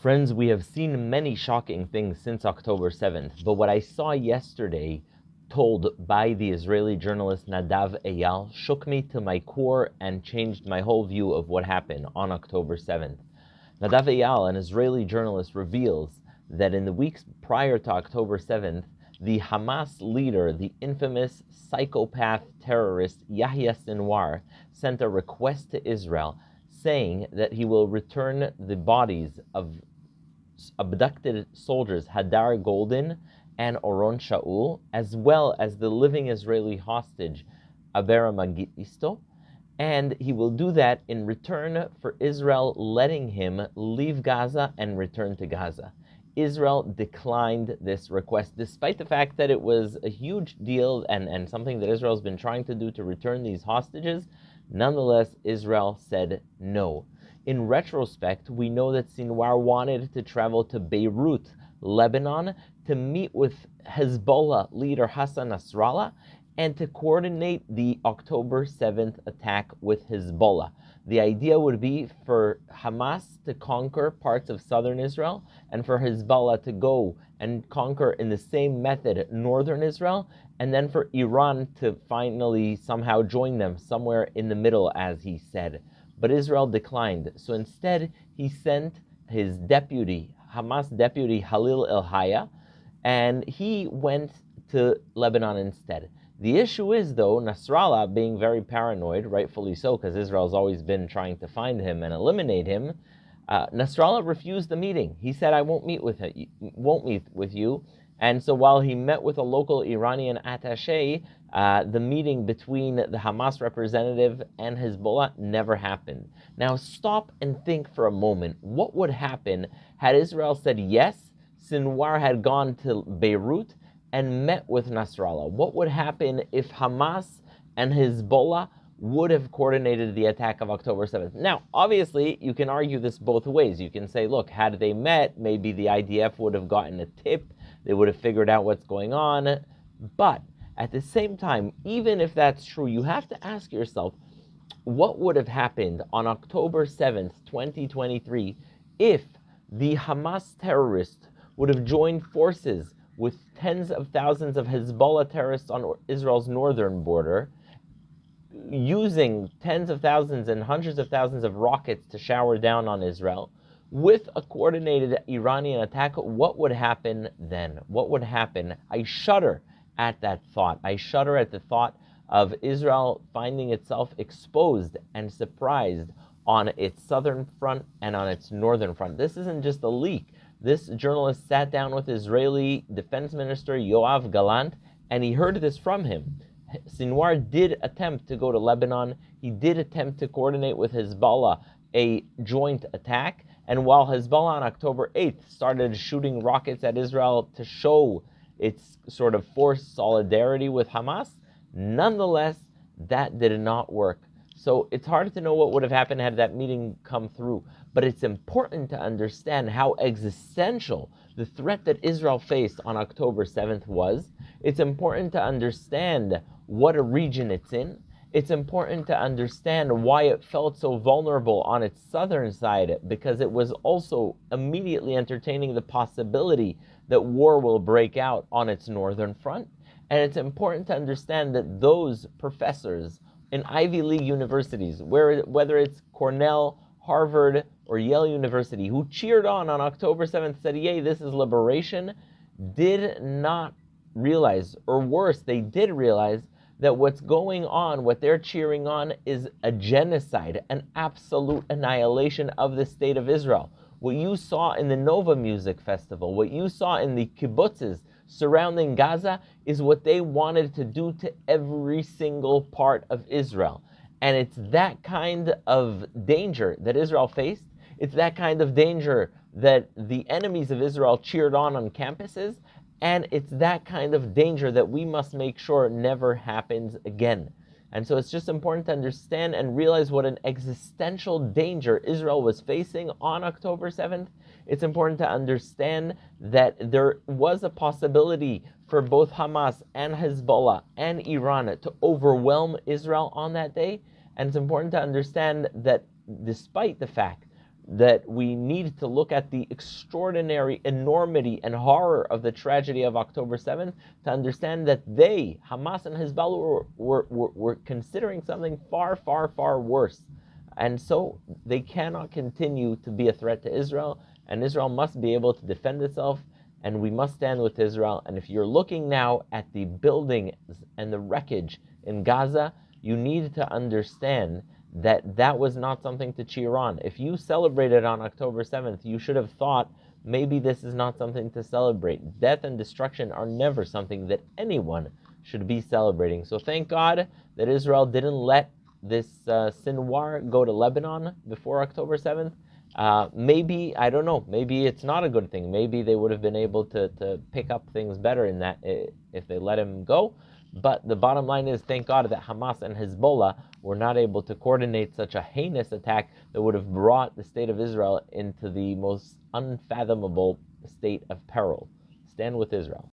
Friends, we have seen many shocking things since October 7th, but what I saw yesterday, told by the Israeli journalist Nadav Eyal, shook me to my core and changed my whole view of what happened on October 7th. Nadav Eyal, an Israeli journalist, reveals that in the weeks prior to October 7th, the Hamas leader, the infamous psychopath terrorist Yahya Sinwar, sent a request to Israel saying that he will return the bodies of abducted soldiers Hadar Golden and Oron Shaul, as well as the living Israeli hostage Abera Mengistu, and he will do that in return for Israel letting him leave Gaza and return to Gaza. Israel declined this request, despite the fact that it was a huge deal and something that Israel's been trying to do to return these hostages. Nonetheless, Israel said no. In retrospect, we know that Sinwar wanted to travel to Beirut, Lebanon, to meet with Hezbollah leader Hassan Nasrallah and to coordinate the October 7th attack with Hezbollah. The idea would be for Hamas to conquer parts of southern Israel and for Hezbollah to go and conquer in the same method northern Israel, and then for Iran to finally somehow join them somewhere in the middle, as he said. But Israel declined. So instead, he sent his deputy, Hamas deputy Halil El-Haya, and he went to Lebanon instead. The issue is, though, Nasrallah, being very paranoid, rightfully so, because Israel's always been trying to find him and eliminate him, Nasrallah refused the meeting. He said, I won't meet with you. And so while he met with a local Iranian attaché, the meeting between the Hamas representative and Hezbollah never happened. Now stop and think for a moment. What would happen had Israel said yes, Sinwar had gone to Beirut and met with Nasrallah? What would happen if Hamas and Hezbollah would have coordinated the attack of October 7th? Now, obviously, you can argue this both ways. You can say, look, had they met, maybe the IDF would have gotten a tip, they would have figured out what's going on. But at the same time, even if that's true, you have to ask yourself, what would have happened on October 7th, 2023, if the Hamas terrorists would have joined forces with tens of thousands of Hezbollah terrorists on Israel's northern border, using tens of thousands and hundreds of thousands of rockets to shower down on Israel, with a coordinated Iranian attack? What would happen then? What would happen? I shudder at that thought. I shudder at the thought of Israel finding itself exposed and surprised on its southern front and on its northern front. This isn't just a leak. This journalist sat down with Israeli Defense Minister Yoav Gallant, and he heard this from him. Sinwar did attempt to go to Lebanon. He did attempt to coordinate with Hezbollah a joint attack. And while Hezbollah on October 8th started shooting rockets at Israel to show its sort of forced solidarity with Hamas, nonetheless, that did not work. So it's hard to know what would have happened had that meeting come through. But it's important to understand how existential the threat that Israel faced on October 7th was. It's important to understand what a region it's in. It's important to understand why it felt so vulnerable on its southern side, because it was also immediately entertaining the possibility that war will break out on its northern front. And it's important to understand that those professors in Ivy League universities, whether it's Cornell, Harvard, or Yale University, who cheered on October 7th, said, yay, this is liberation, did not realize, or worse, they did realize that what's going on, what they're cheering on, is a genocide, an absolute annihilation of the state of Israel. What you saw in the Nova Music Festival, what you saw in the kibbutzes surrounding Gaza, is what they wanted to do to every single part of Israel. And it's that kind of danger that Israel faced. It's that kind of danger that the enemies of Israel cheered on campuses. And it's that kind of danger that we must make sure never happens again. And so it's just important to understand and realize what an existential danger Israel was facing on October 7th. It's important to understand that there was a possibility for both Hamas and Hezbollah and Iran to overwhelm Israel on that day. And it's important to understand that despite the fact that we need to look at the extraordinary enormity and horror of the tragedy of October 7th to understand that they, Hamas and Hezbollah, were considering something far, far, far worse. And so they cannot continue to be a threat to Israel, and Israel must be able to defend itself, and we must stand with Israel. And if you're looking now at the buildings and the wreckage in Gaza, you need to understand that that was not something to cheer on. If you celebrated on October 7th, you should have thought, maybe this is not something to celebrate. Death and destruction are never something that anyone should be celebrating. So thank God that Israel didn't let this Sinwar go to Lebanon before October 7th. Maybe, I don't know, maybe it's not a good thing. Maybe they would have been able to pick up things better in that if they let him go. But the bottom line is, thank God that Hamas and Hezbollah were not able to coordinate such a heinous attack that would have brought the state of Israel into the most unfathomable state of peril. Stand with Israel.